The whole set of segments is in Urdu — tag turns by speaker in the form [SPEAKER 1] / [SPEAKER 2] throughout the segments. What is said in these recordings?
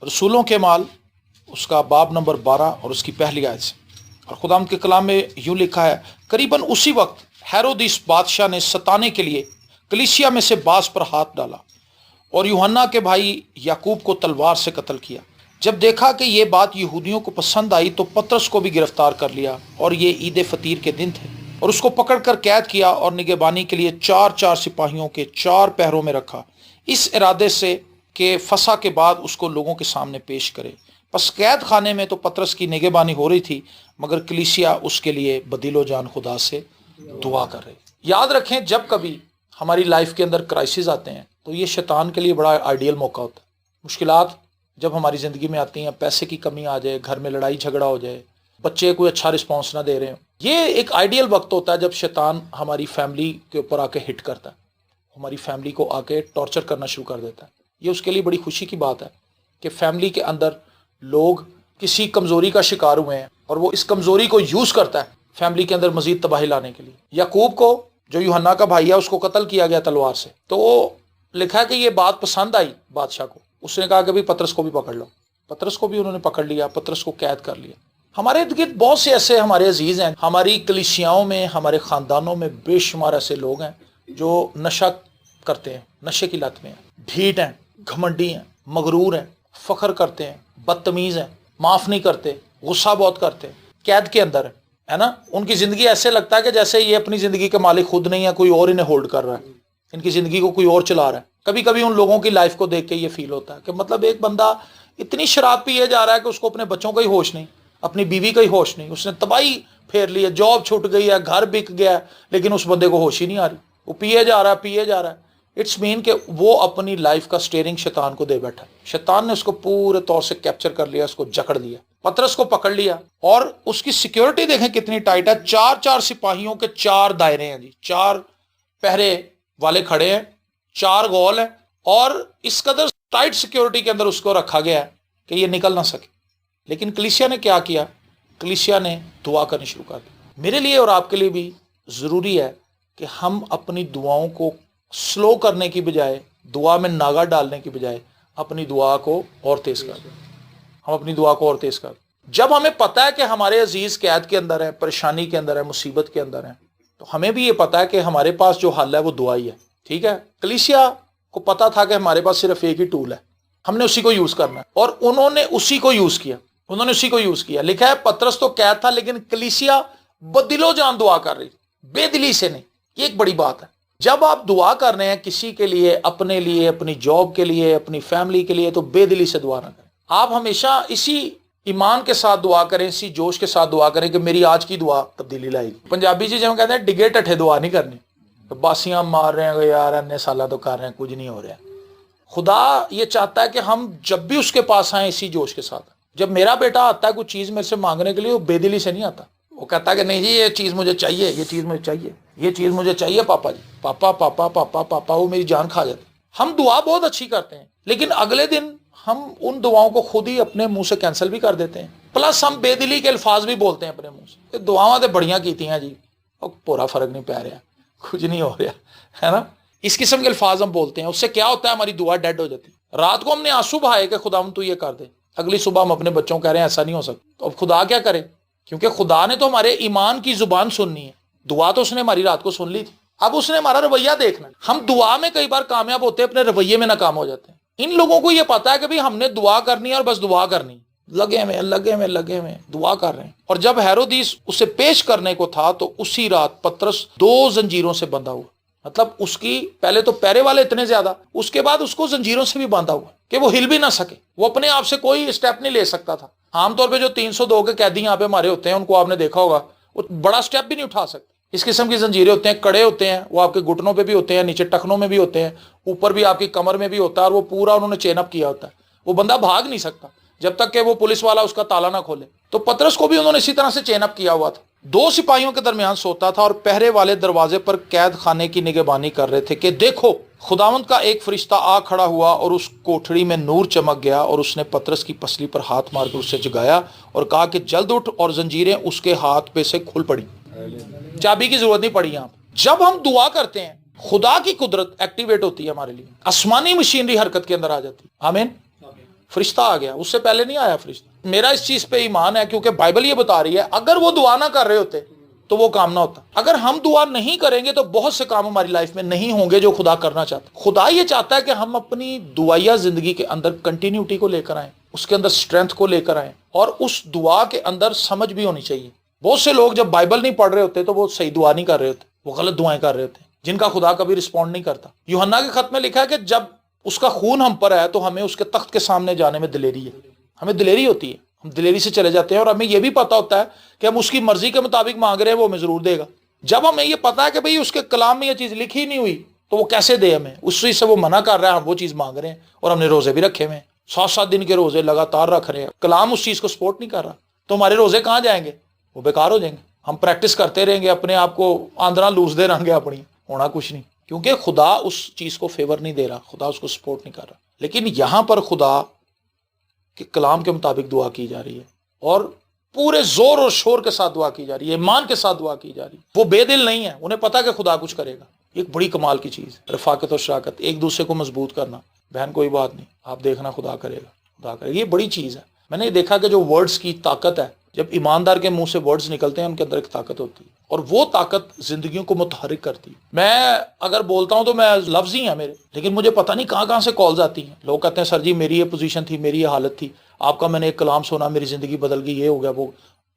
[SPEAKER 1] رسولوں کے مال، اس کا باب نمبر 12 اور اس کی پہلی آیت سے۔ اور خداوند کے کلام میں یوں لکھا ہے، قریباً اسی وقت ہیرودیس بادشاہ نے ستانے کے لیے کلیسیا میں سے بعض پر ہاتھ ڈالا اور یوحنا کے بھائی یعقوب کو تلوار سے قتل کیا۔ جب دیکھا کہ یہ بات یہودیوں کو پسند آئی تو پطرس کو بھی گرفتار کر لیا، اور یہ عید فطیر کے دن تھے، اور اس کو پکڑ کر قید کیا اور نگہبانی کے لیے 4 سپاہیوں کے 4 پہروں میں رکھا، اس ارادے سے کہ فسح کے بعد اس کو لوگوں کے سامنے پیش کرے۔ پس قید خانے میں تو پطرس کی نگہبانی ہو رہی تھی، مگر کلیسیا اس کے لیے بدل و جان خدا سے دعا کر رہی۔ یاد رکھیں، جب کبھی ہماری لائف کے اندر کرائسس آتے ہیں تو یہ شیطان کے لیے بڑا آئیڈیل موقع ہوتا ہے۔ مشکلات جب ہماری زندگی میں آتی ہیں، پیسے کی کمی آ جائے، گھر میں لڑائی جھگڑا ہو جائے، بچے کوئی اچھا رسپانس نہ دے رہے ہوں، یہ ایک آئیڈیل وقت ہوتا ہے جب شیطان ہماری فیملی کے اوپر آ کے ہٹ کرتا ہے، ہماری فیملی کو آ کے ٹارچر کرنا شروع کر دیتا ہے۔ یہ اس کے لیے بڑی خوشی کی بات ہے کہ فیملی کے اندر لوگ کسی کمزوری کا شکار ہوئے ہیں، اور وہ اس کمزوری کو یوز کرتا ہے فیملی کے اندر مزید تباہی لانے کے لیے۔ یعقوب کو، جو یوحنا کا بھائی ہے، اس کو قتل کیا گیا تلوار سے، تو وہ لکھا ہے کہ یہ بات پسند آئی بادشاہ کو، اس نے کہا کہ بھی پطرس کو بھی پکڑ لو۔ پطرس کو بھی انہوں نے پکڑ لیا، پطرس کو قید کر لیا۔ ہمارے ارد گرد بہت سے ایسے ہمارے عزیز ہیں، ہماری کلیسیاؤں میں، ہمارے خاندانوں میں بے شمار ایسے لوگ ہیں جو نشہ کرتے ہیں، نشے کی لت میں ہیں، ڈھیٹ ہیں، گھمنڈی ہیں، مغرور ہیں، فخر کرتے ہیں، بدتمیز ہیں، معاف نہیں کرتے، غصہ بہت کرتے ہیں، قید کے اندر ہے نا۔ ان کی زندگی ایسے لگتا ہے کہ جیسے یہ اپنی زندگی کے مالک خود نہیں ہے، کوئی اور انہیں ہولڈ کر رہا ہے، ان کی زندگی کو کوئی اور چلا رہا ہے۔ کبھی کبھی ان لوگوں کی لائف کو دیکھ کے یہ فیل ہوتا ہے کہ مطلب ایک بندہ اتنی شراب پیے جا رہا ہے کہ اس کو اپنے بچوں کا ہی ہوش نہیں، اپنی بیوی کا ہی ہوش نہیں، اس نے تباہی پھیر لی ہے، جاب چھوٹ گئی ہے، گھر بک گیا ہے، لیکن اس بندے کو ہوش ہی نہیں آ رہی، وہ پیے جا رہا ہے۔ اٹس مین کہ وہ اپنی لائف کا سٹیئرنگ شیطان کو دے بیٹھا ہے، شیطان نے اس کو پورے طور سے کیپچر کر لیا، اس کو جکڑ لیا، پطرس کو پکڑ لیا، اور اس کی سیکیورٹی دیکھیں کتنی ٹائٹ ہے۔ 4 سپاہیوں کے 4 دائرے ہیں جی، 4 پہرے والے کھڑے ہیں، 4 گول ہیں، اور اس قدر ٹائٹ سیکیورٹی کے اندر اس کو رکھا گیا ہے کہ یہ نکل نہ سکے۔ لیکن کلیسیا نے کیا کیا؟ کلیسیا نے دعا کرنی شروع کر دی۔ میرے لیے اور آپ کے لیے بھی ضروری ہے کہ ہم اپنی دعاؤں کو سلو کرنے کی بجائے، دعا میں ناغہ ڈالنے کی بجائے، اپنی دعا کو اور تیز کر دیں۔ ہم اپنی دعا کو اور تیز کر دیں۔ جب ہمیں پتہ ہے کہ ہمارے عزیز قید کے اندر ہیں، پریشانی کے اندر ہیں، مصیبت کے اندر ہیں، تو ہمیں بھی یہ پتہ ہے کہ ہمارے پاس جو حل ہے وہ دعا ہی ہے، ٹھیک ہے۔ کلیسیا کو پتہ تھا کہ ہمارے پاس صرف ایک ہی ٹول ہے، ہم نے اسی کو یوز کرنا ہے، اور انہوں نے اسی کو یوز کیا۔ لکھا ہے پطرس تو قید تھا، لیکن کلیسیا بدل و جان دعا کر رہی، بے دلی سے نہیں۔ یہ ایک بڑی بات ہے۔ جب آپ دعا کر رہے ہیں کسی کے لیے، اپنے لیے، اپنی جاب کے لیے، اپنی فیملی کے لیے، تو بے دلی سے دعا نہ کریں۔ آپ ہمیشہ اسی ایمان کے ساتھ دعا کریں، اسی جوش کے ساتھ دعا کریں کہ میری آج کی دعا تبدیلی لائے گی۔ پنجابی جی جب کہتے ہیں ڈگے ٹٹھے دعا نہیں کرنی، باسیاں مار رہے ہیں کہ یار اتنے سالہ تو کر رہے ہیں، کچھ نہیں ہو رہا۔ خدا یہ چاہتا ہے کہ ہم جب بھی اس کے پاس آئیں اسی جوش کے ساتھ۔ جب میرا بیٹا آتا ہے کوئی چیز میرے سے مانگنے کے لیے، وہ بے دلی سے نہیں آتا، وہ کہتا ہے کہ نہیں جی یہ چیز مجھے چاہیے، یہ چیز مجھے چاہیے، یہ چیز مجھے چاہیے پاپا جی، پاپا پاپا پاپا پاپا، وہ میری جان کھا جاتی۔ ہم دعا بہت اچھی کرتے ہیں، لیکن اگلے دن ہم ان دعاؤں کو خود ہی اپنے منہ سے کینسل بھی کر دیتے ہیں، پلس ہم بے دلی کے الفاظ بھی بولتے ہیں اپنے منہ سے۔ دعاواں تو بڑیاں کیتی ہیں جی، پورا فرق نہیں پی رہا، کچھ نہیں ہو رہا، ہے نا۔ اس قسم کے الفاظ ہم بولتے ہیں، اس سے کیا ہوتا ہے؟ ہماری دعا ڈیڈ ہو جاتی ہے۔ رات کو ہم نے آنسو بہائے کہ خدا تو یہ کر دے، اگلی صبح ہم اپنے بچوں کہہ رہے ہیں ایسا نہیں ہو سکتا، تو اب خدا کیا کرے؟ کیونکہ خدا نے تو ہمارے ایمان کی زبان سننی ہے، دعا تو اس نے ہماری رات کو سن لی تھی، اب اس نے ہمارا رویہ دیکھنا ہے۔ ہم دعا میں کئی بار کامیاب ہوتے ہیں، اپنے رویے میں ناکام ہو جاتے ہیں۔ ان لوگوں کو یہ پتا ہے کہ ہم نے دعا کرنی ہے اور بس دعا کرنی، لگے میں دعا کر رہے ہیں۔ اور جب ہیرودیس اسے پیش کرنے کو تھا تو اسی رات پطرس 2 زنجیروں سے بندھا ہوا، مطلب اس کی پہلے تو پیرے والے اتنے زیادہ، اس کے بعد اس کو زنجیروں سے بھی باندھا ہوا کہ وہ ہل بھی نہ سکے، وہ اپنے آپ سے کوئی اسٹیپ نہیں لے سکتا تھا۔ عام طور پہ جو 302 کے قیدی یہاں پہ ہمارے ہوتے ہیں، ان کو آپ نے دیکھا ہوگا، وہ بڑا اسٹیپ بھی نہیں اٹھا سکتے۔ اس قسم کی زنجیریں ہوتے ہیں، کڑے ہوتے ہیں، وہ آپ کے گھٹنوں پہ بھی ہوتے ہیں، نیچے ٹخنوں میں بھی ہوتے ہیں، اوپر بھی آپ کی کمر میں بھی ہوتا ہے، اور وہ پورا انہوں نے چین اپ کیا ہوتا ہے۔ وہ بندہ بھاگ نہیں سکتا جب تک کہ وہ پولیس والا اس کا تالا نہ کھولے۔ تو پطرس کو بھی انہوں نے اسی طرح سے چین اپ کیا ہوا تھا، 2 سپاہیوں کے درمیان سوتا تھا، اور پہرے والے دروازے پر قید خانے کی نگہبانی کر رہے تھے کہ دیکھو خداوند کا ایک فرشتہ آ کھڑا ہوا، اور اس کوٹھڑی میں نور چمک گیا، اور اس نے پطرس کی پسلی پر ہاتھ مار کر اسے جگایا اور کہا کہ جلد اٹھ، اور زنجیریں اس کے ہاتھ پہ سے کھل پڑی۔ چابی کی ضرورت نہیں پڑی یہاں۔ جب ہم دعا کرتے ہیں خدا کی قدرت ایکٹیویٹ ہوتی ہے ہمارے لیے، آسمانی مشینری حرکت کے اندر آ جاتی ہے۔ آمین۔ فرشتہ آ گیا, اس سے پہلے نہیں آیا فرشتہ. میرا اس چیز پہ ایمان ہے کیونکہ بائبل یہ بتا رہی ہے اگر وہ دعا نہ کر رہے ہوتے تو وہ کام نہ ہوتا. اگر ہم دعا نہیں کریں گے تو بہت سے کام ہماری لائف میں نہیں ہوں گے جو خدا کرنا چاہتا ہے. خدا یہ چاہتا ہے کہ ہم اپنی دعائیا زندگی کے اندر کنٹینیوٹی کو لے کر آئیں, اس کے اندر اسٹرینتھ کو لے کر آئیں, اور اس دعا کے اندر سمجھ بھی ہونی چاہیے. بہت سے لوگ جب بائبل نہیں پڑھ رہے ہوتے تو وہ صحیح دعا نہیں کر رہے ہوتے, وہ غلط دعائیں کر رہے ہوتے ہیں جن کا خدا کبھی رسپونڈ نہیں کرتا. یوحنا کے خط میں لکھا ہے کہ جب اس کا خون ہم پر ہے تو ہمیں اس کے تخت کے سامنے جانے میں دلیری ہے, ہمیں دلیری ہوتی ہے, ہم دلیری سے چلے جاتے ہیں, اور ہمیں یہ بھی پتا ہوتا ہے کہ ہم اس کی مرضی کے مطابق مانگ رہے ہیں, وہ ہمیں ضرور دے گا. جب ہمیں یہ پتا ہے کہ بھئی اس کے کلام میں یہ چیز لکھی نہیں ہوئی تو وہ کیسے دے ہمیں, اس چیز سے وہ منع کر رہا ہے, ہم وہ چیز مانگ رہے ہیں, اور ہم نے روزے بھی رکھے ہوئے ہیں, 7 دن کے روزے لگاتار رکھ رہے ہیں, کلام اس چیز کو سپورٹ نہیں کر رہا, تو ہمارے روزے کہاں جائیں گے, وہ بیکار ہو جائیں گے. ہم پریکٹس کرتے رہیں گے, اپنے آپ کو آندرا لوز دے رہیں گے, اپنی ہونا کچھ نہیں, کیونکہ خدا اس چیز کو فیور نہیں دے رہا, خدا اس کو سپورٹ نہیں کر رہا. لیکن یہاں پر خدا کے کلام کے مطابق دعا کی جا رہی ہے, اور پورے زور اور شور کے ساتھ دعا کی جا رہی ہے, ایمان کے ساتھ دعا کی جا رہی ہے. وہ بے دل نہیں ہے, انہیں پتا کہ خدا کچھ کرے گا. ایک بڑی کمال کی چیز, رفاقت اور شراکت, ایک دوسرے کو مضبوط کرنا. بہن کوئی بات نہیں, آپ دیکھنا خدا کرے گا, خدا کرے گا. یہ بڑی چیز ہے. میں نے دیکھا کہ جو ورڈز کی طاقت ہے, جب ایماندار کے منہ سے ورڈز نکلتے ہیں ان کے اندر ایک طاقت ہوتی ہے, اور وہ طاقت زندگیوں کو متحرک کرتی ہے. میں اگر بولتا ہوں تو میں لفظ ہی ہیں میرے, لیکن مجھے پتہ نہیں کہاں سے کالز آتی ہیں. لوگ کہتے ہیں سر جی میری یہ پوزیشن تھی, میری یہ حالت تھی, آپ کا میں نے ایک کلام سنا, میری زندگی بدل گئی, یہ ہو گیا, وہ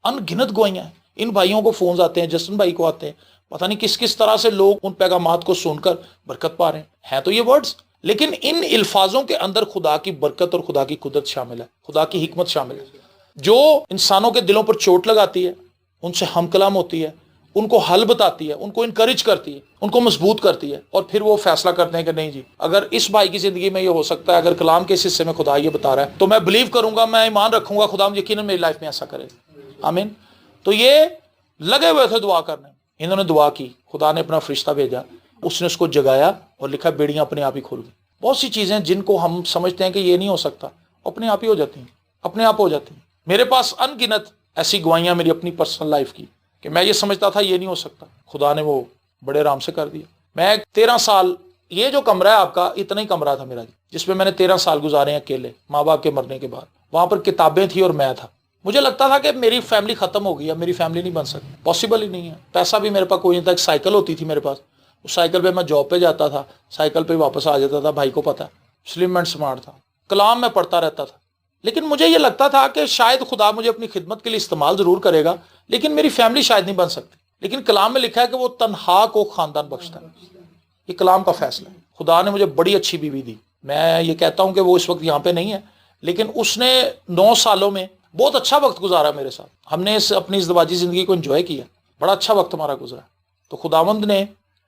[SPEAKER 1] ان گنت گوئیاں ہیں. ان بھائیوں کو فونز آتے ہیں, جسٹن بھائی کو آتے ہیں, پتہ نہیں کس طرح سے لوگ ان پیغامات کو سن کر برکت پا رہے ہیں تو یہ ورڈز, لیکن ان الفاظوں کے اندر خدا کی برکت اور خدا کی قدرت شامل ہے, خدا کی حکمت شامل ہے, جو انسانوں کے دلوں پر چوٹ لگاتی ہے, ان سے ہم کلام ہوتی ہے, ان کو حل بتاتی ہے, ان کو انکریج کرتی ہے, ان کو مضبوط کرتی ہے, اور پھر وہ فیصلہ کرتے ہیں کہ نہیں جی اگر اس بھائی کی زندگی میں یہ ہو سکتا ہے, اگر کلام کے اس حصے میں خدا یہ بتا رہا ہے تو میں بلیو کروں گا, میں ایمان رکھوں گا, خدا یقیناً میری لائف میں ایسا کرے. آمین. تو یہ لگے ہوئے تھے دعا کرنے, انہوں نے دعا کی, خدا نے اپنا فرشتہ بھیجا, اس نے اس کو جگایا, اور لکھا بیڑیاں اپنے آپ ہی کھل گئی. بہت سی چیزیں جن کو ہم سمجھتے ہیں کہ یہ نہیں ہو سکتا, اپنے آپ ہی ہو جاتی ہیں, اپنے آپ ہو جاتی ہیں. میرے پاس ان گنت ایسی گوائیاں میری اپنی پرسنل لائف کی کہ میں یہ سمجھتا تھا یہ نہیں ہو سکتا, خدا نے وہ بڑے آرام سے کر دیا. میں 13 سال, یہ جو کمرہ ہے آپ کا, اتنا ہی کمرہ تھا میرا جس میں میں نے 13 سال گزارے ہیں اکیلے, ماں باپ کے مرنے کے بعد. وہاں پر کتابیں تھیں اور میں تھا. مجھے لگتا تھا کہ میری فیملی ختم ہو گئی ہے, میری فیملی نہیں بن سکتی, پاسبل ہی نہیں ہے. پیسہ بھی میرے پاس کوئی نہیں تھا, ایک سائیکل ہوتی تھی میرے پاس, اس سائیکل پہ میں جاب پہ جاتا تھا, سائیکل پہ واپس آ جاتا تھا, بھائی کو پتا, سلم اینڈ سمارٹ تھا, کلام میں پڑھتا رہتا تھا. لیکن مجھے یہ لگتا تھا کہ شاید خدا مجھے اپنی خدمت کے لیے استعمال ضرور کرے گا, لیکن میری فیملی شاید نہیں بن سکتی. لیکن کلام میں لکھا ہے کہ وہ تنہا کو خاندان بخشتا ہے. یہ کلام کا فیصلہ ہے. خدا نے مجھے بڑی اچھی بیوی دی. میں یہ کہتا ہوں کہ وہ اس وقت یہاں پہ نہیں ہے, لیکن اس نے 9 سالوں میں بہت اچھا وقت گزارا میرے ساتھ. ہم نے اپنی ازدواجی زندگی کو انجوائے کیا, بڑا اچھا وقت ہمارا گزرا. تو خداوند نے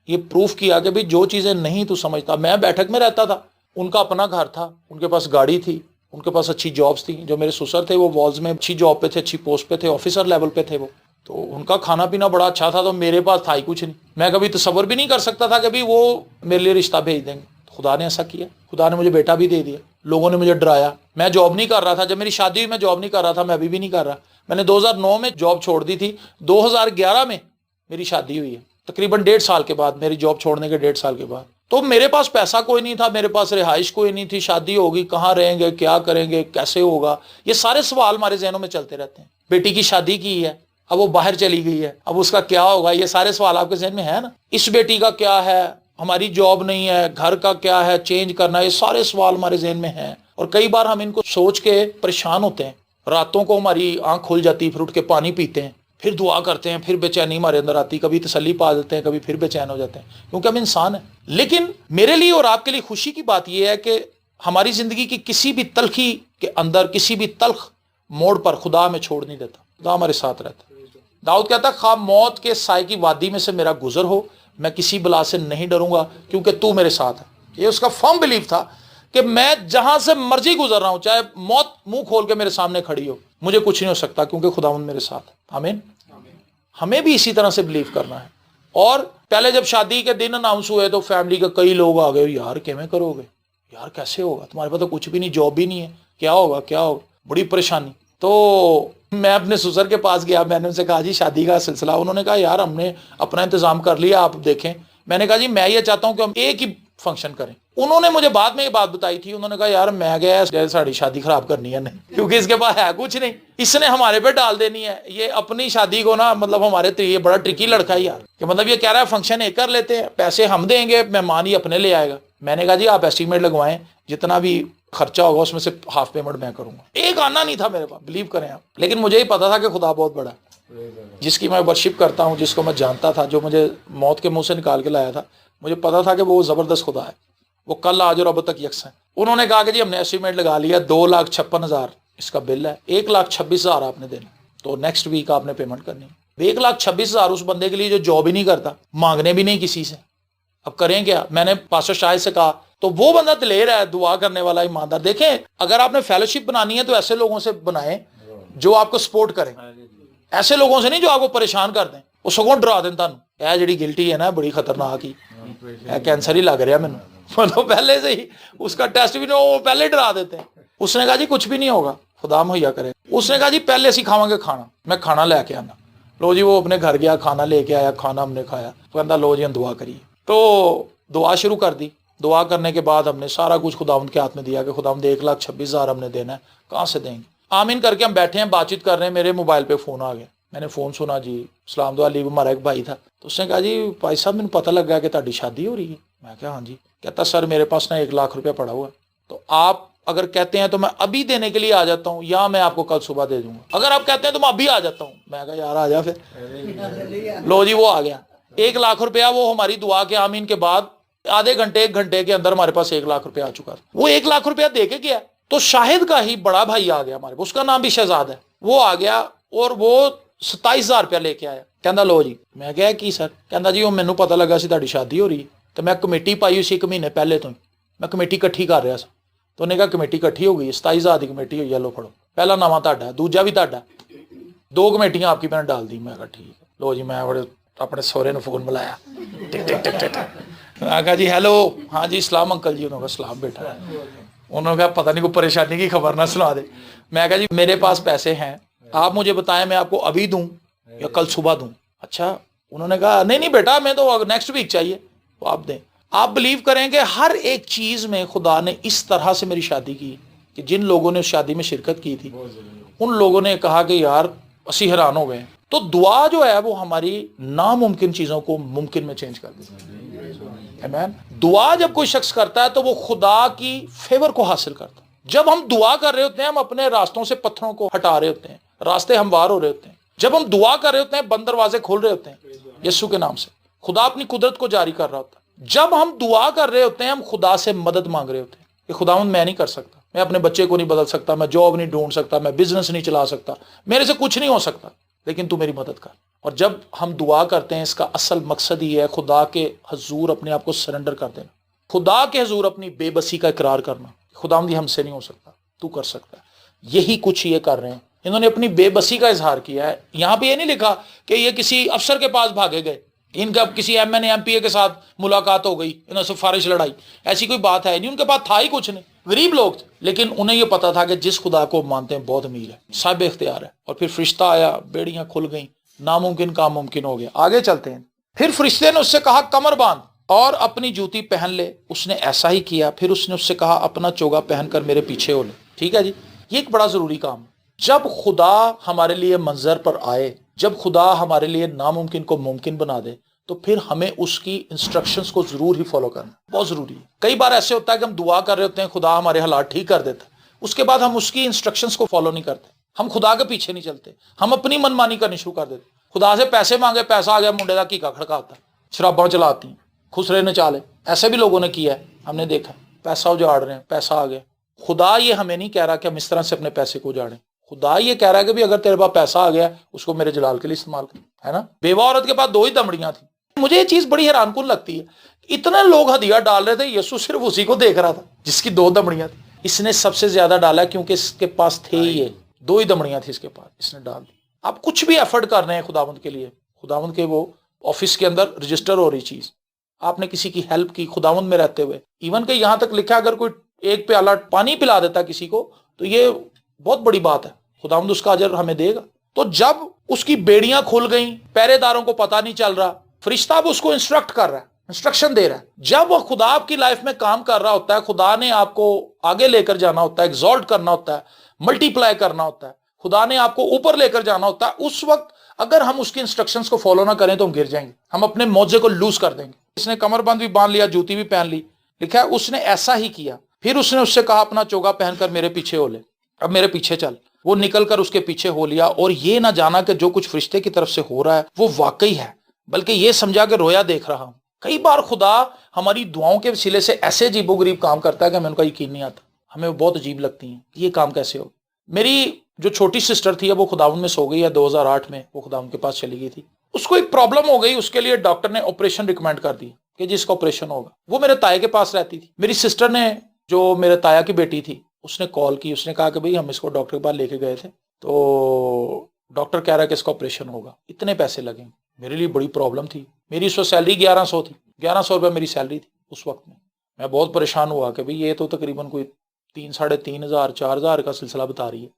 [SPEAKER 1] یہ پروف کیا کہ بھئی جو چیزیں نہیں تو سمجھتا. میں بیٹھک میں رہتا تھا, ان کا اپنا گھر تھا, ان کے پاس گاڑی تھی, ان کے پاس اچھی جابز تھیں. جو میرے سسر تھے وہ والز میں اچھی جاب پہ تھے, اچھی پوسٹ پہ تھے, آفیسر لیول پہ تھے وہ, تو ان کا کھانا پینا بڑا اچھا تھا. تو میرے پاس تھا ہی کچھ نہیں. میں کبھی تصور بھی نہیں کر سکتا تھا کہ وہ میرے لیے رشتہ بھیج دیں گے. خدا نے ایسا کیا. خدا نے مجھے بیٹا بھی دے دیا. لوگوں نے مجھے ڈرایا, میں جاب نہیں کر رہا تھا. جب میری شادی ہوئی میں جاب نہیں کر رہا تھا, میں ابھی بھی نہیں کر رہا. میں نے 2009 میں جاب چھوڑ دی تھی, 2011 میں میری شادی ہوئی ہے, تقریباً 1.5 سال کے بعد, میری جاب چھوڑنے کے 1.5 سال کے بعد. تو میرے پاس پیسہ کوئی نہیں تھا, میرے پاس رہائش کوئی نہیں تھی. شادی ہوگی, کہاں رہیں گے, کیا کریں گے, کیسے ہوگا, یہ سارے سوال ہمارے ذہنوں میں چلتے رہتے ہیں. بیٹی کی شادی کی ہے, اب وہ باہر چلی گئی ہے, اب اس کا کیا ہوگا, یہ سارے سوال آپ کے ذہن میں ہے نا. اس بیٹی کا کیا ہے, ہماری جاب نہیں ہے, گھر کا کیا ہے, چینج کرنا, یہ سارے سوال ہمارے ذہن میں ہیں. اور کئی بار ہم ان کو سوچ کے پریشان ہوتے ہیں. راتوں کو ہماری آنکھ کھل جاتی, پھر اٹھ کے پانی پیتے ہیں, پھر دعا کرتے ہیں, پھر بے چینی ہمارے اندر آتی, کبھی تسلی پا دیتے ہیں, کبھی پھر بے چین ہو جاتے ہیں, کیونکہ ہم انسان ہیں. لیکن میرے لیے اور آپ کے لیے خوشی کی بات یہ ہے کہ ہماری زندگی کی کسی بھی تلخی کے اندر, کسی بھی تلخ موڑ پر خدا ہمیں چھوڑ نہیں دیتا, خدا ہمارے ساتھ رہتا. داؤد کہتا ہے خواہ موت کے سائے کی وادی میں سے میرا گزر ہو, میں کسی بلا سے نہیں ڈروں گا کیونکہ تو میرے ساتھ ہے. یہ اس کا فرم بلیف تھا کہ میں جہاں سے مرضی گزر رہا ہوں, چاہے موت منہ کھول کے میرے سامنے کھڑی ہو, مجھے کچھ نہیں ہو سکتا کیونکہ خداوند میرے ساتھ ہے. آمین. ہمیں بھی اسی طرح سے بلیو کرنا ہے. اور پہلے جب شادی کے دن اناؤنس ہوئے تو فیملی کے کئی لوگ آ گئے, یار کیویں کرو گے, یار کیسے ہوگا, تمہارے پاس تو کچھ بھی نہیں, جاب بھی نہیں ہے, کیا ہوگا کیا ہوگا, بڑی پریشانی. تو میں اپنے سسر کے پاس گیا, میں نے ان سے کہا جی شادی کا سلسلہ. انہوں نے کہا یار ہم نے اپنا انتظام کر لیا, آپ دیکھیں. میں نے کہا جی میں یہ چاہتا ہوں کہ ہم ایک ہی فنکشن کریں, انہوں نے مجھے بعد میں یہ بات بتائی تھی, انہوں نے کہا یار میں گیا ساڑی شادی خراب کرنی ہے نہیں, کیونکہ اس کے پاس ہے کچھ نہیں, اس نے ہمارے پہ ڈال دینی ہے. یہ اپنی شادی کو نا مطلب ہمارے یہ بڑا ٹرکی لڑکا ہے یار, کہ مطلب یہ کہہ رہا ہے فنکشن ایک کر لیتے ہیں, پیسے ہم دیں گے, مہمان ہی اپنے لے آئے گا. میں نے کہا جی آپ ایسٹیمیٹ لگوائیں, جتنا بھی خرچہ ہوگا اس میں سے ہاف پیمنٹ میں کروں گا. ایک آنا نہیں تھا میرے پاس, بلیو کریں آپ, لیکن مجھے ہی پتا تھا کہ خدا بہت بڑا ہے, جس کی میں ورشپ کرتا ہوں, جس کو میں جانتا تھا, جو مجھے موت کے منہ سے نکال کے لایا تھا, مجھے پتا تھا کہ وہ زبردست خدا ہے, وہ کل آج اور اب تک یکساں ہے. انہوں نے کہا کہ جی ہم نے ایسٹیمیٹ لگا لیا 2,56,000 اس کا بل ہے, 1,26,000 آپ نے دینا, تو نیکسٹ ویک آپ نے پیمنٹ کرنی ہے. 1,26,000 اس بندے کے لیے جو جاب ہی نہیں کرتا, مانگنے بھی نہیں کسی سے. اب کریں کیا؟ میں نے پاسٹر شاہد سے کہا, تو وہ بندہ دلیر ہے, دعا کرنے والا, ایماندار. دیکھیں اگر آپ نے فیلوشپ بنانی ہے تو ایسے لوگوں سے بنائیں جو آپ کو سپورٹ کریں, ایسے لوگوں سے نہیں جو آپ کو پریشان کر دیں, وہ سگوں ڈرا دیں تانوں. یہ جڑی گلٹی ہے نا بڑی خطرناک ہی, کینسر ہی لگ رہا مینوں, مطلب پہلے سے ہی اس کا ٹیسٹ بھی نہیں, وہ پہلے ڈرا دیتے ہیں. اس نے کہا جی کچھ بھی نہیں ہوگا, خدا مہیا کرے. اس نے کہا جی پہلے اسی کھاواں گے کھانا, میں کھانا لے کے آنا. لو جی وہ اپنے گھر گیا, کھانا لے کے آیا, کھانا ہم نے کھایا, کہتا لو جی ہم دعا کریے. تو دعا شروع کر دی. دعا کرنے کے بعد ہم نے سارا کچھ خداوند کے ہاتھ میں دیا کہ خداوند 1,26,000 ہم نے دینا ہے, کہاں سے دیں گے. آمین کر کے ہم بیٹھے ہیں, بات چیت کر رہے ہیں, میرے موبائل پہ فون آ گیا. میں نے فون سنا, جی سلام دو علی, ہمارا ایک بھائی تھا. تو اس نے کہا جی بھائی صاحب مجھے پتہ لگ گیا کہ تہاڈی شادی ہو رہی ہے. میں کہا ہاں جی. کہتا سر میرے پاس نا 1,00,000 روپیہ پڑا ہوا ہے, تو آپ اگر کہتے ہیں تو میں ابھی دینے کے لیے آ جاتا ہوں, یا میں آپ کو کل صبح دے دوں گا. اگر آپ کہتے ہیں تو میں ابھی آ جاتا ہوں. میں کہا یار آ جا پھر. لو جی وہ آ گیا. 1,00,000 روپیہ وہ ہماری دعا کے آمین کے بعد آدھے گھنٹے 1 گھنٹے کے اندر ہمارے پاس 1,00,000 روپیہ آ چکا. وہ 1,00,000 روپیہ دے کے گیا. تو شاہد کا ہی بڑا بھائی آ گیا ہمارے پاس, اس کا نام بھی شہزاد ہے. وہ آ گیا اور وہ 27,000 روپیہ لے کے آیا. کہندا لو جی. میں کہا کی سر؟ کہندا جی وہ مینوں پتہ لگا سی تہاڈی شادی ہو رہی ہے, تو میں کمیٹی پائی ہوئی سی 1 مہینے پہلے تو ہی, میں کمیٹی کٹھی کر رہا سا. تو انہیں کہا کمیٹی کٹھی ہو گئی, 27,000 کی کمیٹی ہوئی ہے, لو پڑھو, پہلا نامہ تہاڈا, دوجا بھی تہاڈا, 2 کمیٹیاں آپ کی میں نے ڈال دی. میں کہا ٹھیک ہے. لو جی میں بڑے اپنے سہرے نے فون ملایا, ٹک ٹک ٹک ٹک. میں کہا جی ہیلو, ہاں جی سلام انکل جی. انہوں نے کہا سلام بیٹا. انہوں نے کہا پتہ نہیں کوئی پریشانی کی خبر نہ سنا دے. میں کہا جی میرے پاس پیسے ہیں, آپ مجھے بتائیں میں آپ کو ابھی دوں یا کل صبح دوں. اچھا. انہوں نے کہا نہیں نہیں بیٹا میں تو نیکسٹ ویک چاہیے, تو آپ دیں. آپ بلیو کریں کہ ہر ایک چیز میں خدا نے اس طرح سے میری شادی کی کہ جن لوگوں نے اس شادی میں شرکت کی تھی ان لوگوں نے کہا کہ یار اسی حیران ہو گئے. تو دعا جو ہے وہ ہماری ناممکن چیزوں کو ممکن میں چینج کر دیتی ہے. آمین. دعا جب کوئی شخص کرتا ہے تو وہ خدا کی فیور کو حاصل کرتا ہے. جب ہم دعا کر رہے ہوتے ہیں ہم اپنے راستوں سے پتھروں کو ہٹا رہے ہوتے ہیں, راستے ہموار ہو رہے ہوتے ہیں. جب ہم دعا کر رہے ہوتے ہیں بند دروازے کھول رہے ہوتے ہیں یسوع کے نام سے. خدا اپنی قدرت کو جاری کر رہا ہوتا ہے. جب ہم دعا کر رہے ہوتے ہیں ہم خدا سے مدد مانگ رہے ہوتے ہیں کہ خداوند میں نہیں کر سکتا, میں اپنے بچے کو نہیں بدل سکتا, میں جاب نہیں ڈھونڈ سکتا, میں بزنس نہیں چلا سکتا, میرے سے کچھ نہیں ہو سکتا, لیکن تو میری مدد کر. اور جب ہم دعا کرتے ہیں اس کا اصل مقصد ہی ہے خدا کے حضور اپنے آپ کو سرنڈر کر دینا, خدا کے حضور اپنی بے بسی کا اقرار کرنا. خداوند ہم سے نہیں ہو سکتا, تو کر سکتا ہے. یہی کچھ یہ کر رہے ہیں, انہوں نے اپنی بے بسی کا اظہار کیا ہے. یہاں پہ یہ نہیں لکھا کہ یہ کسی افسر کے پاس بھاگے گئے, ان کا کسی M N A M P A کے ساتھ ملاقات ہو گئی, انہوں نے سفارش لڑائی, ایسی کوئی بات ہے نہیں. ان کے پاس تھا ہی کچھ نہیں, غریب لوگ تھے, لیکن انہیں یہ پتا تھا کہ جس خدا کو مانتے ہیں بہت امیر ہے, صاحب اختیار ہے. اور پھر فرشتہ آیا, بیڑیاں کھل گئیں, ناممکن کام ممکن ہو گیا. آگے چلتے ہیں. پھر فرشتے نے اس سے کہا کمر باندھ اور اپنی جوتی پہن لے. اس نے ایسا ہی کیا. پھر اس نے اس سے کہا اپنا چوگا پہن کر میرے پیچھے ہو لے. ٹھیک ہے جی, یہ ایک بڑا ضروری کام. جب خدا ہمارے لیے منظر پر آئے, جب خدا ہمارے لیے ناممکن کو ممکن بنا دے, تو پھر ہمیں اس کی انسٹرکشنز کو ضرور ہی فالو کرنا بہت ضروری ہے. کئی بار ایسے ہوتا ہے کہ ہم دعا کر رہے ہوتے ہیں, خدا ہمارے حالات ٹھیک کر دیتا ہے, اس کے بعد ہم اس کی انسٹرکشنز کو فالو نہیں کرتے, ہم خدا کے پیچھے نہیں چلتے, ہم اپنی منمانی کرنی شروع کر دیتے. خدا سے پیسے مانگے, پیسہ آ گیا, منڈے کا کیکا کھڑکاتا ہے, شراباں چلاتی ہیں, خسرے نچالے, ایسے بھی لوگوں نے کیا ہے, ہم نے دیکھا. پیسہ اجاڑ رہے ہیں, پیسہ آ گیا. خدا یہ ہمیں نہیں کہہ رہا کہ ہم اس طرح سے اپنے پیسے کو اجاڑیں. خدا یہ کہہ رہا ہے کہ بھی اگر تیرے پاس پیسہ آ گیا اس کو میرے جلال کے لیے استعمال کر, ہے نا. بیوہ عورت کے پاس 2 ہی دمڑیاں تھیں. مجھے یہ چیز بڑی حیران کن لگتی ہے, اتنے لوگ ہدیہ ڈال رہے تھے, یسوع صرف اسی کو دیکھ رہا تھا جس کی 2 دمڑیاں تھیں. اس نے سب سے زیادہ ڈالا کیونکہ اس کے پاس تھے ہی یہ 2 ہی دمڑیاں تھی اس کے پاس, اس نے ڈال دی. آپ کچھ بھی ایفرٹ کر رہے ہیں خداوند کے لیے, خداوند کے وہ آفس کے اندر رجسٹر ہو رہی چیز, آپ نے کسی کی ہیلپ کی خداوند میں رہتے ہوئے, ایون کہ یہاں تک لکھا اگر کوئی 1 پیالہ پانی پلا دیتا کسی کو تو یہ بہت بڑی بات ہے, خداوند اس کا اجر ہمیں دے گا. تو جب اس کی بیڑیاں کھل گئیں, پہرے داروں کو پتہ نہیں چل رہا, فرشتہ اب اس کو انسٹرکٹ کر رہا ہے, انسٹرکشن دے رہا ہے. جب وہ خدا آپ کی لائف میں کام کر رہا ہوتا ہے, خدا نے آپ کو آگے لے کر جانا ہوتا ہے, ایگزالٹ کرنا ہوتا ہے, ملٹی پلائی کرنا ہوتا ہے, خدا نے آپ کو اوپر لے کر جانا ہوتا ہے, اس وقت اگر ہم اس کی انسٹرکشنز کو فالو نہ کریں تو ہم گر جائیں گے, ہم اپنے موضوع کو لوز کر دیں گے. اس نے کمر بند بھی باندھ لیا, جوتی بھی پہن لی, لکھا ہے اس نے ایسا ہی کیا. پھر اس نے اس سے کہا اپنا چوگا پہن کر میرے پیچھے ہو لے, اب میرے پیچھے چل. وہ نکل کر اس کے پیچھے ہو لیا, اور یہ نہ جانا کہ جو کچھ فرشتے کی طرف سے ہو رہا ہے وہ واقعی ہے, بلکہ یہ سمجھا کہ رویا دیکھ رہا ہوں. کئی بار خدا ہماری دعاؤں کے وسیلے سے ایسے عجیب و غریب کام کرتا ہے کہ ہمیں ان کا یقین نہیں آتا, ہمیں وہ بہت عجیب لگتی ہیں کہ یہ کام کیسے ہو. میری جو چھوٹی سسٹر تھی وہ خداوند میں سو گئی ہے, 2008 میں وہ خداوند کے پاس چلی گئی تھی. اس کو ایک پرابلم ہو گئی, اس کے لیے ڈاکٹر نے آپریشن ریکمینڈ کر دی کہ جس کا آپریشن ہوگا. وہ میرے تایا کے پاس رہتی تھی. میری سسٹر نے, جو میرے تایا کی بیٹی تھی, اس نے کال کی, اس نے کہا کہ بھئی ہم اس کو ڈاکٹر کے پاس لے کے گئے تھے تو ڈاکٹر کہہ رہا ہے کہ اس کا آپریشن ہوگا, اتنے پیسے لگیں. میرے لیے بڑی پرابلم تھی. میری اس وقت سیلری 1100 تھی, 1100 روپے میری سیلری تھی اس وقت میں. میں بہت پریشان ہوا کہ بھئی یہ تو تقریباً کوئی 3,500 4,000 کا سلسلہ بتا رہی ہے,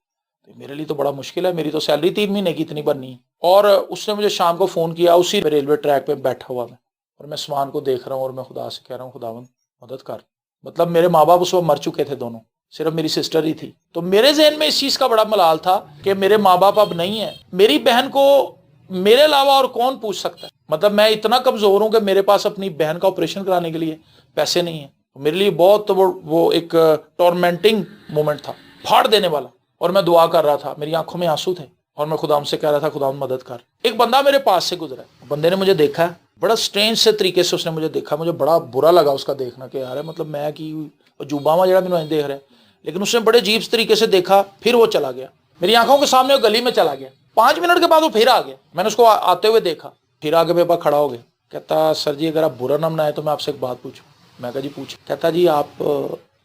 [SPEAKER 1] تو میرے لیے تو بڑا مشکل ہے, میری تو سیلری 3 مہینے کی اتنی بننی ہے. اور اس نے مجھے شام کو فون کیا, اسی ریلوے ٹریک پہ بیٹھا ہوا میں, اور میں سامان کو دیکھ رہا ہوں, اور میں خدا سے کہہ رہا ہوں خداوند مدد کر. مطلب میرے ماں باپ اس وقت مر چکے تھے دونوں, صرف میری سسٹر ہی تھی. تو میرے ذہن میں اس چیز کا بڑا ملال تھا کہ میرے ماں باپ اب نہیں ہیں, میری بہن کو میرے علاوہ اور کون پوچھ سکتا ہے. مطلب میں اتنا کمزور ہوں کہ میرے پاس اپنی بہن کا آپریشن کرانے کے لیے پیسے نہیں ہیں. میرے لیے بہت وہ ایک ٹورمنٹنگ مومنٹ تھا, پھاڑ دینے والا. اور میں دعا کر رہا تھا, میری آنکھوں میں آنسو تھے, اور میں خدا سے کہہ رہا تھا خدا مدد کر. ایک بندہ میرے پاس سے گزرا, بندے نے مجھے دیکھا, بڑا سٹرینج سے طریقے سے اس نے مجھے دیکھا. مجھے بڑا برا لگا اس کا دیکھنا کہ یار مطلب میں کی عجوبہ وا جڑا مجھے دیکھ رہا ہے, لیکن اس نے بڑے عجیب طریقے سے دیکھا. پھر وہ چلا گیا, میری آنکھوں کے سامنے وہ گلی میں چلا گیا. 5 منٹ کے بعد وہ پھر آ گیا, میں نے اس کو آتے ہوئے دیکھا, پھر آگے میرے پاس کھڑا ہو گیا. کہتا سر جی اگر آپ برا نہ منائے تو میں آپ سے ایک بات پوچھوں. میں کہا جی پوچھ. کہتا جی آپ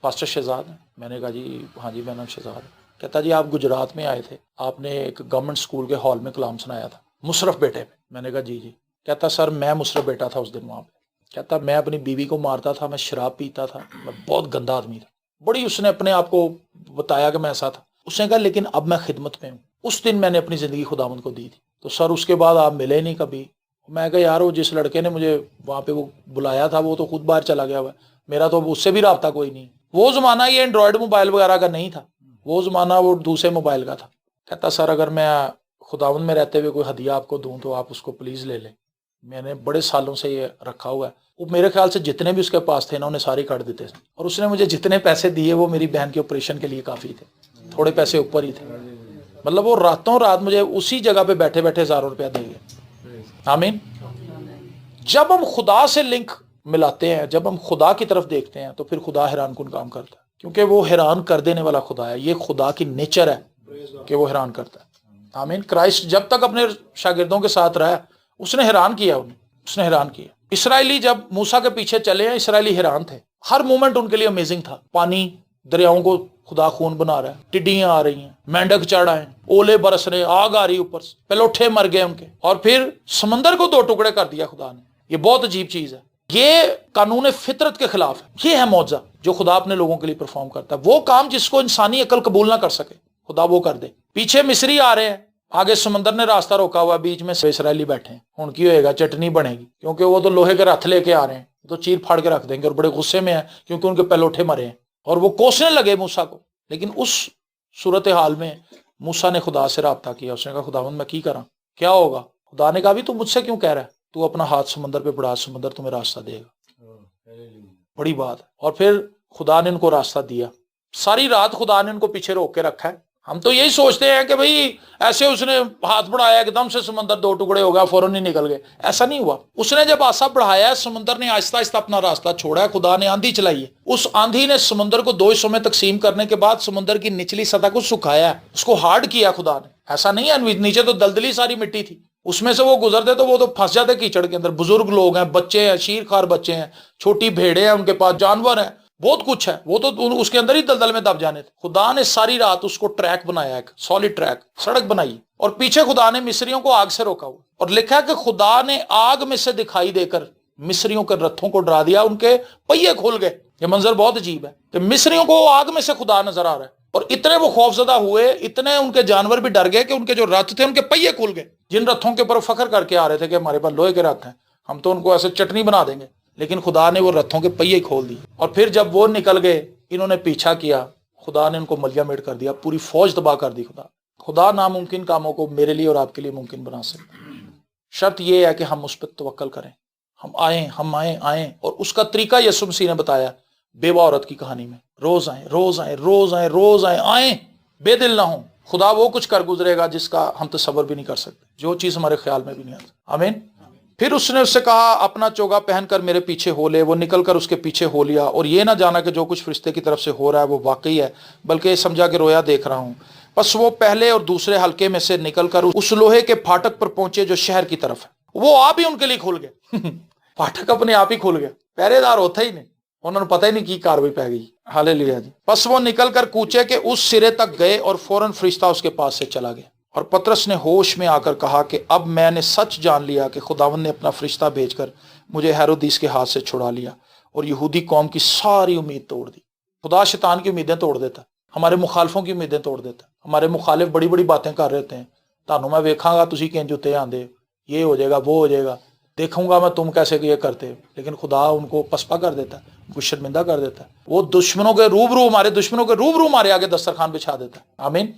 [SPEAKER 1] پاسٹر شہزاد ہیں. میں نے کہا جی ہاں جی میرا نام شہزاد ہے. کہتا جی آپ گجرات میں آئے تھے, آپ نے ایک گورنمنٹ اسکول کے ہال میں کلام سنایا تھا مصرف بیٹے پہ. میں نے کہا جی جی. کہتا سر میں مصرف بیٹا تھا اس دن وہاں پہ. کہتا میں اپنی بیوی کو مارتا تھا, میں شراب پیتا تھا, میں بہت گندا آدمی تھا. بڑی اس نے اپنے آپ کو بتایا کہ میں ایسا تھا. اس نے کہا لیکن اب میں خدمت میں ہوں. اس دن میں نے اپنی زندگی خداوند کو دی تھی. تو سر اس کے بعد آپ ملے نہیں کبھی. میں کہا یار وہ جس لڑکے نے مجھے وہاں پہ وہ بلایا تھا وہ تو خود باہر چلا گیا ہوا ہے, میرا تو اس سے بھی رابطہ کوئی نہیں. وہ زمانہ یہ اینڈرائڈ موبائل وغیرہ کا نہیں تھا, وہ زمانہ وہ دوسرے موبائل کا تھا. کہتا سر اگر میں خداوند میں رہتے ہوئے کوئی ہدیہ آپ کو دوں تو آپ اس کو پلیز لے لیں, میں نے بڑے سالوں سے یہ رکھا ہوا ہے. وہ میرے خیال سے جتنے بھی اس کے پاس تھے نا انہیں سارے کاٹ دیتے تھے. اور اس نے مجھے جتنے پیسے دیے وہ میری بہن کے آپریشن کے لیے کافی تھے, تھوڑے پیسے اوپر ہی تھے. مطلب وہ راتوں رات مجھے اسی جگہ پہ بیٹھے بیٹھے 1000 روپیہ دے گئے. آمین. جب ہم خدا سے لنک ملاتے ہیں, جب ہم خدا کی طرف دیکھتے ہیں تو پھر خدا حیران کن کام کرتا ہے, کیونکہ وہ حیران کر دینے والا خدا ہے. یہ خدا کی نیچر ہے کہ وہ حیران کرتا ہے. آمین. کرائسٹ جب تک اپنے شاگردوں کے ساتھ رہا اس نے حیران کیا, اس نے حیران کیا. اسرائیلی جب موسیٰ کے پیچھے چلے ہیں, اسرائیلی حیران تھے. ہر مومنٹ ان کے لیے امیزنگ تھا. پانی دریاؤں کو خدا خون بنا رہا ہے, ٹڈیاں آ رہی ہیں, مینڈک چڑھ آئے ہیں, اولے برس رہے, آگ آ رہی اوپر سے, پلوٹھے مر گئے ان کے, اور پھر سمندر کو 2 ٹکڑے کر دیا خدا نے. یہ بہت عجیب چیز ہے. یہ قانون فطرت کے خلاف ہے. یہ ہے معجزہ جو خدا اپنے لوگوں کے لیے پرفارم کرتا ہے. وہ کام جس کو انسانی عقل قبول نہ کر سکے خدا وہ کر دے. پیچھے مصری آ رہے ہیں, آگے سمندر نے راستہ روکا ہوا, بیچ میں اسرائیلی بیٹھے ہیں. ان کی ہوئے گا چٹنی بنے گی, کیونکہ وہ تو لوہے کے رتھ لے کے آ رہے ہیں, تو چیر پھاڑ کے رکھ دیں گے, اور بڑے غصے میں ہیں کیونکہ ان کے پلوٹھے مرے ہیں. اور وہ کوسنے لگے موسیٰ کو. لیکن اس صورتحال میں موسیٰ نے خدا سے رابطہ کیا. اس نے کہا خداوند میں کی کراں, کیا ہوگا؟ خدا نے کہا بھی تو مجھ سے کیوں کہہ رہا ہے, تو اپنا ہاتھ سمندر پہ بڑھا, سمندر تمہیں راستہ دے گا. بڑی بات ہے. اور پھر خدا نے ان کو راستہ دیا. ساری رات خدا نے ان کو پیچھے روک کے رکھا ہے. ہم تو یہی سوچتے ہیں کہ بھئی ایسے اس نے ہاتھ بڑھایا ایک دم سے سمندر 2 ٹکڑے ہو گیا, فوراً ہی نکل گئے. ایسا نہیں ہوا. اس نے جب آسا بڑھایا ہے, سمندر نے آہستہ آہستہ اپنا راستہ چھوڑا ہے. خدا نے آندھی چلائی ہے. اس آندھی نے سمندر کو 2 حصوں میں تقسیم کرنے کے بعد سمندر کی نچلی سطح کو سکھایا ہے, اس کو ہارڈ کیا خدا نے. ایسا نہیں ہے نیچے تو دلدلی ساری مٹی تھی, اس میں سے وہ گزرتے تو وہ تو پھنس جاتے کیچڑ کے اندر. بزرگ لوگ ہیں, بچے ہیں, شیر خوار بچے ہیں, چھوٹی بھیڑیں ہیں ان کے پاس, جانور ہیں, بہت کچھ ہے. وہ تو اس کے اندر ہی دلدل میں دب جانے تھے. خدا نے ساری رات اس کو ٹریک بنایا, ایک سالڈ ٹریک, سڑک بنائی. اور پیچھے خدا نے مصریوں کو آگ سے روکا ہوا, اور لکھا ہے کہ خدا نے آگ میں سے دکھائی دے کر مصریوں کے رتھوں کو ڈرا دیا, ان کے پہیے کھل گئے. یہ منظر بہت عجیب ہے کہ مصریوں کو آگ میں سے خدا نظر آ رہا ہے, اور اتنے وہ خوفزدہ ہوئے, اتنے ان کے جانور بھی ڈر گئے کہ ان کے جو رتھ تھے ان کے پہیے کھل گئے. جن رتھوں کے اوپر فخر کر کے آ رہے تھے کہ ہمارے پاس لوہے کے رتھ ہیں, ہم تو ان کو ایسے چٹنی بنا دیں گے, لیکن خدا نے وہ رتھوں کے پہیے کھول دی، اور پھر جب وہ نکل گئے انہوں نے پیچھا کیا، خدا نے ان کو ملیا میٹ کر دیا، پوری فوج تباہ کر دی۔ خدا ناممکن کاموں کو میرے لیے اور آپ کے لیے ممکن بنا سکتا ہے۔ شرط یہ ہے کہ ہم اس پہ توکل کریں، ہم آئیں اور اس کا طریقہ یسوع مسیح نے بتایا بیوہ عورت کی کہانی میں، روز آئیں، بے دل نہ ہوں۔ خدا وہ کچھ کر گزرے گا جس کا ہم تصور بھی نہیں کر سکتے، جو چیز ہمارے خیال میں بھی نہیں آتی۔ آمین۔ پھر اس نے اس سے کہا اپنا چوگا پہن کر میرے پیچھے ہو لے۔ وہ نکل کر اس کے پیچھے ہو لیا، اور یہ نہ جانا کہ جو کچھ فرشتے کی طرف سے ہو رہا ہے وہ واقعی ہے، بلکہ یہ سمجھا کہ رویا دیکھ رہا ہوں۔ پس وہ پہلے اور دوسرے حلقے میں سے نکل کر اس لوہے کے پھاٹک پر پہنچے جو شہر کی طرف ہے۔ وہ آپ ہی ان کے لیے کھل گیا، پھاٹک اپنے آپ ہی کھل گیا، پہرے دار ہوتا ہی نہیں، انہوں نے پتہ ہی نہیں کی کاروائی پہ گئی۔ ہاللیلویہ جی۔ پس وہ نکل کر کوچے کے اس سرے تک گئے، اور فوراً فرشتہ اس کے پاس سے چلا گیا۔ اور پطرس نے ہوش میں آ کر کہا کہ اب میں نے سچ جان لیا کہ خداوند نے اپنا فرشتہ بھیج کر مجھے ہیرودیس کے ہاتھ سے چھڑا لیا اور یہودی قوم کی ساری امید توڑ دی۔ خدا شیطان کی امیدیں توڑ دیتا، ہمارے مخالفوں کی امیدیں توڑ دیتا۔ ہمارے مخالف بڑی بڑی باتیں کر رہے ہوتے ہیں، تانوں میں ویکھاں گا تسی کہیں جوتے آندے، یہ ہو جائے گا وہ ہو جائے گا، دیکھوں گا میں تم کیسے یہ کرتے، لیکن خدا ان کو پسپا کر دیتا ہے، ان کو شرمندہ کر دیتا ہے۔ وہ ہمارے دشمنوں کے روبرو ہمارے آگے دسترخوان بچھا دیتا ہے۔ آمین۔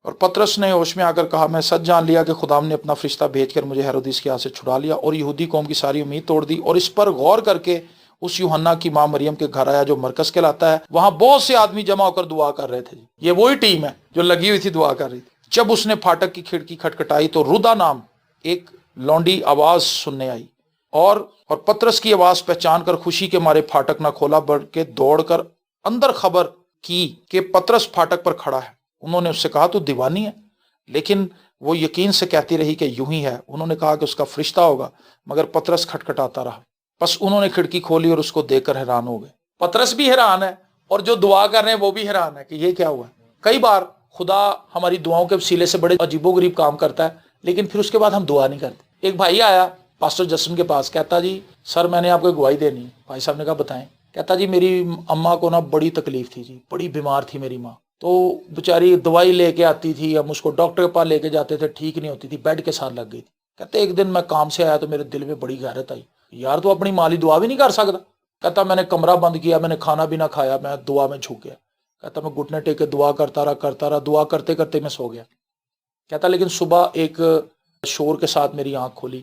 [SPEAKER 1] اور پطرس نے ہوش میں آ کر کہا میں سچ جان لیا کہ خدا نے اپنا فرشتہ بھیج کر مجھے ہیرودیس کے ہاتھ سے چھڑا لیا اور یہودی قوم کی ساری امید توڑ دی۔ اور اس پر غور کر کے اس یوحنا کی ماں مریم کے گھر آیا جو مرکز کہلاتا ہے۔ وہاں بہت سے آدمی جمع ہو کر دعا کر رہے تھے۔ یہ وہی ٹیم ہے جو لگی ہوئی تھی دعا کر رہی تھی۔ جب اس نے پھاٹک کی کھڑکی کھٹکھٹائی تو ردا نام ایک لونڈی آواز سننے آئی، اور پطرس کی آواز پہچان کر خوشی کے مارے پھاٹک نہ کھولا بلکہ دوڑ کر اندر خبر کی کہ پطرس پھاٹک پر کھڑا ہے۔ انہوں نے اس سے کہا تو دیوانی ہے، لیکن وہ یقین سے کہتی رہی کہ یوں ہی ہے۔ انہوں نے کہا کہ اس کا فرشتہ ہوگا، مگر پطرس کھٹکھٹاتا رہا۔ بس انہوں نے کھڑکی کھولی اور اس کو دیکھ کر حیران ہو گئے۔ پطرس بھی حیران ہے اور جو دعا کر رہے ہیں وہ بھی حیران ہے کہ یہ کیا ہوا۔ کئی بار خدا ہماری دعاؤں کے وسیلے سے بڑے عجیب و غریب کام کرتا ہے، لیکن پھر اس کے بعد ہم دعا نہیں کرتے۔ ایک بھائی آیا پاسٹر جسن کے پاس، کہتا جی سر میں نے آپ کو گواہی دینی ہے۔ بھائی صاحب نے کہا بتائیں۔ کہتا جی میری اماں کو نا بڑی تکلیف تھی جی، بڑی بیمار تھی میری ماں، تو بیچاری دوائی لے کے آتی تھی، ہم اس کو ڈاکٹر کے پاس لے کے جاتے تھے، ٹھیک نہیں ہوتی تھی، بیڈ کے ساتھ لگ گئی تھی۔ کہتے ایک دن میں کام سے آیا تو میرے دل میں بڑی غیرت آئی، یار تو اپنی مالی دعا بھی نہیں کر سکتا۔ کہتا میں نے کمرہ بند کیا، میں نے کھانا بھی نہ کھایا، میں دعا میں جھک گیا۔ کہتا میں گھٹنے ٹیک کے دعا کرتا رہا، دعا کرتے کرتے میں سو گیا۔ کہتا لیکن صبح ایک شور کے ساتھ میری آنکھ کھولی۔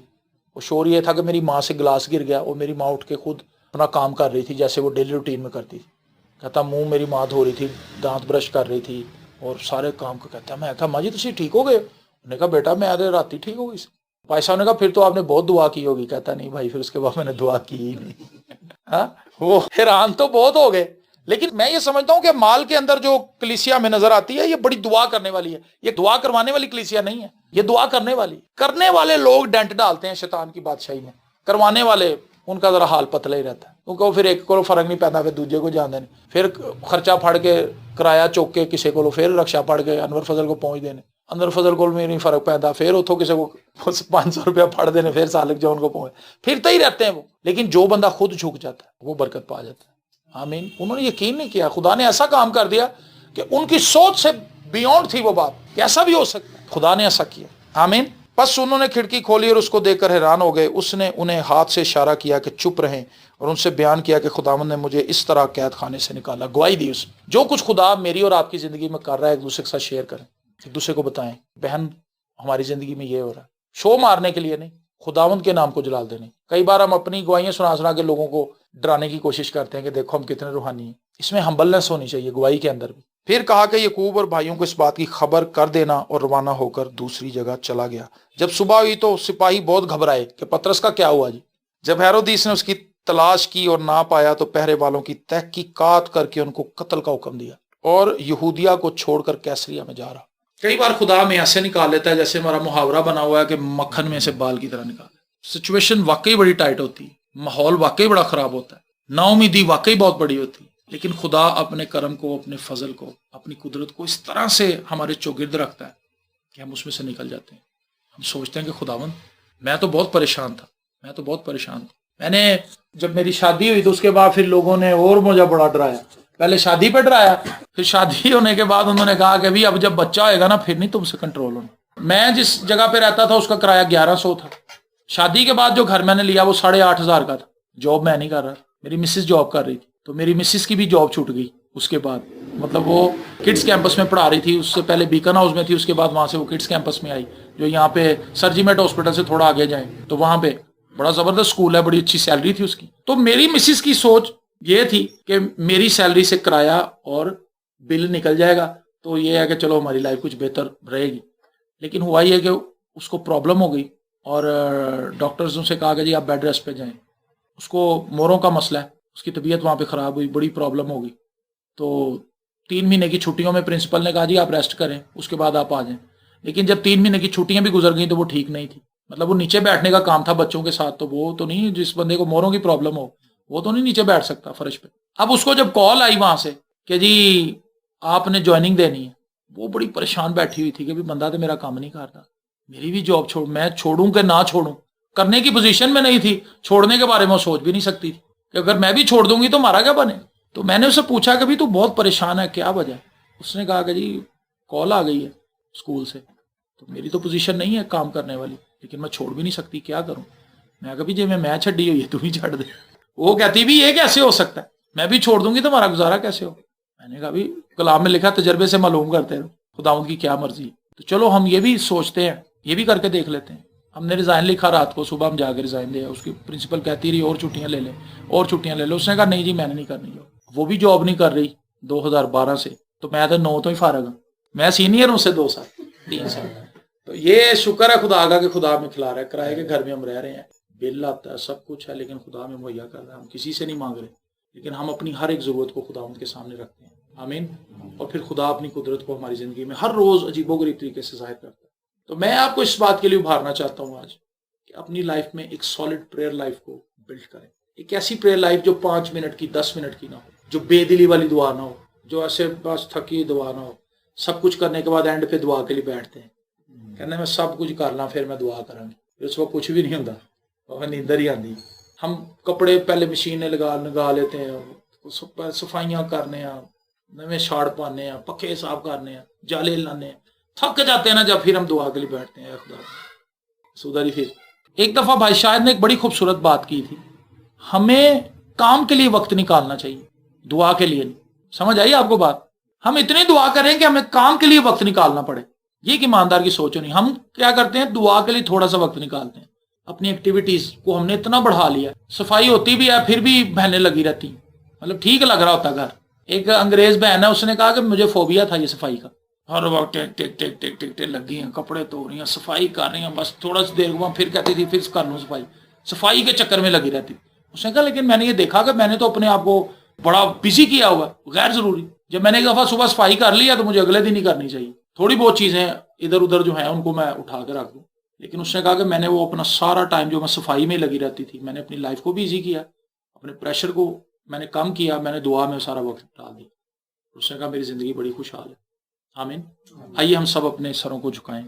[SPEAKER 1] وہ شور یہ تھا کہ میری ماں سے گلاس گر گیا اور میری ماں اٹھ کے خود اپنا کام کر رہی تھی جیسے وہ ڈیلی روٹین میں کرتی تھی۔ کہتا منہ میری ماں دھو رہی تھی، دانت برش کر رہی تھی اور سارے کام کو۔ کہتا میں کہا ماں جی تسی ٹھیک ہو گئے؟ انہوں نے کہا بیٹا میں آدھے رات ہی ٹھیک ہو گئی۔ بھائی صاحب نے کہا پھر تو آپ نے بہت دعا کی ہوگی۔ کہتا نہیں بھائی، پھر اس کے بعد میں نے دعا کی ہی نہیں۔ وہ حیران تو بہت ہو گئے، لیکن میں یہ سمجھتا ہوں کہ مال کے اندر جو کلیسیا میں نظر آتی ہے یہ بڑی دعا کرنے والی ہے۔ یہ دعا کروانے والی کلیسیا نہیں ہے، یہ دعا کرنے والی۔ کرنے والے لوگ ڈنٹ ڈالتے ہیں شیطان کی بادشاہی میں، کروانے والے ان کا ذرا حال پتلا ہی رہتا ہے، کیونکہ وہ پھر ایک کو فرق نہیں پیدا، پھر دوسرے کو جانتے نہیں، پھر خرچہ پھڑ کے کرایہ چوک کے کسی کو پھر رکشا پڑ کے انور فضل کو پہنچ دینے، انور فضل کو نہیں فرق پیدا، پھر اتوں کسی کو 500 روپیہ پھڑ دینے، پھر سالک جو ان کو پہنچ، پھرتے ہی رہتے ہیں وہ۔ لیکن جو بندہ خود جھک جاتا ہے وہ برکت پا جاتا ہے۔ آمین۔ انہوں نے یقین نہیں کیا، خدا نے ایسا کام کر دیا کہ ان کی سوچ سے بیونڈ تھی وہ بات کہ ایسا بھی ہو سکتا ہے، خدا نے ایسا کیا۔ آمین۔ پس انہوں نے کھڑکی کھولی اور اس کو دیکھ کر حیران ہو گئے۔ اس نے انہیں ہاتھ سے اشارہ کیا کہ چپ رہیں اور ان سے بیان کیا کہ خداوند نے مجھے اس طرح قید خانے سے نکالا۔ گواہی دی اس جو کچھ خدا میری اور آپ کی زندگی میں کر رہا ہے ایک دوسرے کے ساتھ شیئر کریں، ایک دوسرے کو بتائیں بہن ہماری زندگی میں یہ ہو رہا ہے، شو مارنے کے لیے نہیں، خداوند کے نام کو جلال دینے۔ کئی بار ہم اپنی گواہیاں سنا کے لوگوں کو ڈرانے کی کوشش کرتے ہیں کہ دیکھو ہم کتنے روحانی ہیں۔ اس میں ہمبلنس ہونی چاہیے گواہی کے اندر بھی۔ پھر کہا کہ یعقوب اور بھائیوں کو اس بات کی خبر کر دینا، اور روانہ ہو کر دوسری جگہ چلا گیا۔ جب صبح ہوئی تو سپاہی بہت گھبرائے کہ پطرس کا کیا ہوا جی۔ جب ہیرودیس نے اس کی تلاش کی اور نہ پایا تو پہرے والوں کی تحقیقات کر کے ان کو قتل کا حکم دیا اور یہودیہ کو چھوڑ کر کیسریا میں جا رہا۔ کئی بار خدا ہمیں ایسے نکال لیتا ہے جیسے ہمارا محاورہ بنا ہوا ہے کہ مکھن میں سے بال کی طرح نکال۔ سچویشن واقعی بڑی ٹائٹ ہوتی ہے، ماحول واقعی بڑا خراب ہوتا ہے، نا امیدی واقعی بہت بڑی ہوتی ہے، لیکن خدا اپنے کرم کو، اپنے فضل کو، اپنی قدرت کو اس طرح سے ہمارے چوگرد رکھتا ہے کہ ہم اس میں سے نکل جاتے ہیں۔ ہم سوچتے ہیں کہ خداوند میں تو بہت پریشان تھا، میں نے جب میری شادی ہوئی تو اس کے بعد پھر لوگوں نے اور مجھے بڑا ڈرایا، پہلے شادی پہ ڈرایا، پھر شادی ہونے کے بعد انہوں نے کہا کہ اب جب بچہ ہوئے گا نا پھر نہیں تم سے کنٹرول ہونا۔ میں جس جگہ پہ رہتا تھا اس کا کرایہ 1100 تھا، شادی کے بعد جو گھر میں نے لیا وہ 8500 کا تھا، جاب میں نہیں کر رہا, میری مسز جاب کر رہی تھی, تو میری مسز کی بھی جاب چھوٹ گئی اس کے بعد. مطلب وہ کڈس کیمپس میں پڑھا رہی تھی, اس سے پہلے بیکن ہاؤس میں تھی, اس کے بعد وہاں سے وہ کڈس کیمپس میں آئی, جو یہاں پہ سرجیمیٹ ہاسپٹل سے تھوڑا آگے جائیں تو وہاں پہ بڑا زبردست اسکول ہے, بڑی اچھی سیلری تھی اس کی. تو میری مسز کی سوچ یہ تھی کہ میری سیلری سے کرایہ اور بل نکل جائے گا, تو یہ ہے کہ چلو ہماری لائف کچھ بہتر رہے گی. لیکن ہوا یہ کہ اس کو پرابلم ہو گئی, اور ڈاکٹرز سے کہا کہ جی آپ بیڈ ریسٹ پہ جائیں. اس کو موروں کا مسئلہ ہے, اس کی طبیعت وہاں پہ خراب ہوئی, بڑی پرابلم ہو گئی. تو 3 مہینے کی چھٹیوں میں پرنسپل نے کہا جی آپ ریسٹ کریں, اس کے بعد آپ آ جائیں. لیکن جب 3 مہینے کی چھٹیاں بھی گزر گئیں تو وہ ٹھیک نہیں تھی. مطلب وہ نیچے بیٹھنے کا کام تھا بچوں کے ساتھ, تو وہ تو نہیں, جس بندے کو موروں کی پرابلم ہو وہ تو نہیں نیچے بیٹھ سکتا فرش پہ. اب اس کو جب کال آئی وہاں سے کہ جی آپ نے جوائننگ دینی ہے, وہ بڑی پریشان بیٹھی ہوئی تھی کہ بندہ تو میرا کام نہیں کرتا, میری بھی جاب چھوڑ, میں چھوڑوں کہ نہ چھوڑوں, کرنے کی پوزیشن میں نہیں تھی, چھوڑنے کے بارے میں وہ سوچ بھی نہیں سکتی تھی کہ اگر میں بھی چھوڑ دوں گی تو ہمارا کیا بنے. تو میں نے اس سے پوچھا کہ تو بہت پریشان ہے, کیا وجہ. اس نے کہا کہ جی کال آ گئی ہے اسکول سے, تو میری تو پوزیشن نہیں ہے کام کرنے والی, لیکن میں چھوڑ بھی نہیں سکتی, کیا کروں. میں کہا جی میں چھڈی ہوئی ہے, تو ہی چھڑ دے. وہ کہتی بھی یہ کیسے ہو سکتا ہے, میں بھی چھوڑ دوں گی تو ہمارا گزارا کیسے ہو. میں نے کہا بھی کلام میں لکھا تجربے سے معلوم کرتے ہیں خداوند کی کیا مرضی. تو چلو ہم یہ بھی سوچتے ہیں, یہ بھی کر کے دیکھ لیتے ہیں. ہم نے ریزائن لکھا رات کو, صبح ہم جا کے ریزائن دیا. اس کی پرنسپل کہتی رہی اور چھٹیاں لے لیں اور چھٹیاں لے لو. اس نے کہا نہیں جی میں نے نہیں کرنی. وہ بھی جاب نہیں کر رہی 2012 سے, تو میں تو 9 تو ہی فارغ ہوں, میں سینئر ہوں اس سے 2 سال 3 سال. تو یہ شکر ہے خدا کا کہ خدا میں کھلا رہا ہے, کرائے کے گھر میں ہم رہ رہے ہیں, بل آتا ہے, سب کچھ ہے, لیکن خدا میں مہیا کر رہا ہے. ہم کسی سے نہیں مانگ رہے, لیکن ہم اپنی ہر ایک ضرورت کو خدا کے سامنے رکھتے ہیں. آمین. اور پھر خدا اپنی قدرت کو ہماری زندگی میں ہر روز عجیب و غریب طریقے سے ظاہر کرتا ہے. تو میں آپ کو اس بات کے لیے ابھارنا چاہتا ہوں آج کہ اپنی لائف میں ایک سالڈ پریئر لائف کو بلڈ کریں. ایک ایسی پریئر لائف جو 5 منٹ کی 10 منٹ کی نہ ہو, جو بے دلی والی دعا نہ ہو, جو ایسے بس تھکی دعا نہ ہو. سب کچھ کرنے کے بعد اینڈ پہ دعا کے لیے بیٹھتے ہیں, کہتے ہیں میں سب کچھ کر لاں پھر میں دعا کروں گی. پھر اس وقت کچھ بھی نہیں ہوتا, وہ نیندر ہی آتی. ہم کپڑے پہلے مشین لگا لیتے ہیں, صفائیاں کرنے ہیں, نویں شاڑ پانے ہیں, پکھے صاف کرنے ہیں, جالے لانے ہیں, تھک جاتے ہیں نا جب پھر ہم دعا کے لیے بیٹھتے ہیں. خدا سدھری. پھر ایک دفعہ بھائی شاہد نے ایک بڑی خوبصورت بات کی تھی, ہمیں کام کے لیے وقت نکالنا چاہیے, دعا کے لیے نہیں. سمجھ آئی آپ کو بات؟ ہم اتنی دعا کریں کہ ہمیں کام کے لیے وقت نکالنا پڑے. یہ کہ ایماندار کی سوچ نہیں. ہم کیا کرتے ہیں, دعا کے لیے تھوڑا سا وقت نکالتے ہیں. اپنی ایکٹیویٹیز کو ہم نے اتنا بڑھا لیا, صفائی ہوتی بھی ہے پھر بھی بہنیں لگی رہتی, مطلب ٹھیک لگ رہا ہوتا گھر. ایک انگریز بہن ہے, اس نے کہا کہ مجھے فوبیا تھا یہ صفائی کا, ہر وقت ٹک ٹک ٹک ٹک ٹک ٹک لگی ہیں, کپڑے دھو رہی ہیں, صفائی کر رہی ہیں, بس تھوڑا سا دیر بعد پھر کہتی تھی پھر کر لوں صفائی کے چکر میں لگی رہتی. اس نے کہا لیکن میں نے یہ دیکھا کہ میں نے تو اپنے آپ کو بڑا بزی کیا ہوا, غیر ضروری. جب میں نے ایک دفعہ صبح صفائی کر لیا تو مجھے اگلے دن ہی کرنی چاہیے. تھوڑی بہت چیزیں ادھر ادھر جو ہیں ان کو میں اٹھا کے رکھ دوں, لیکن اس نے کہا کہ میں نے وہ اپنا سارا ٹائم جو میں صفائی میں لگی رہتی تھی, میں نے اپنی لائف کو بھی ایزی کیا, اپنے پریشر کو میں نے کم کیا, میں نے دعا میں سارا وقت ڈال دیا. اس نے کہا میری زندگی بڑی خوشحال ہے. آمین. آئیے ہم سب اپنے سروں کو جھکائیں.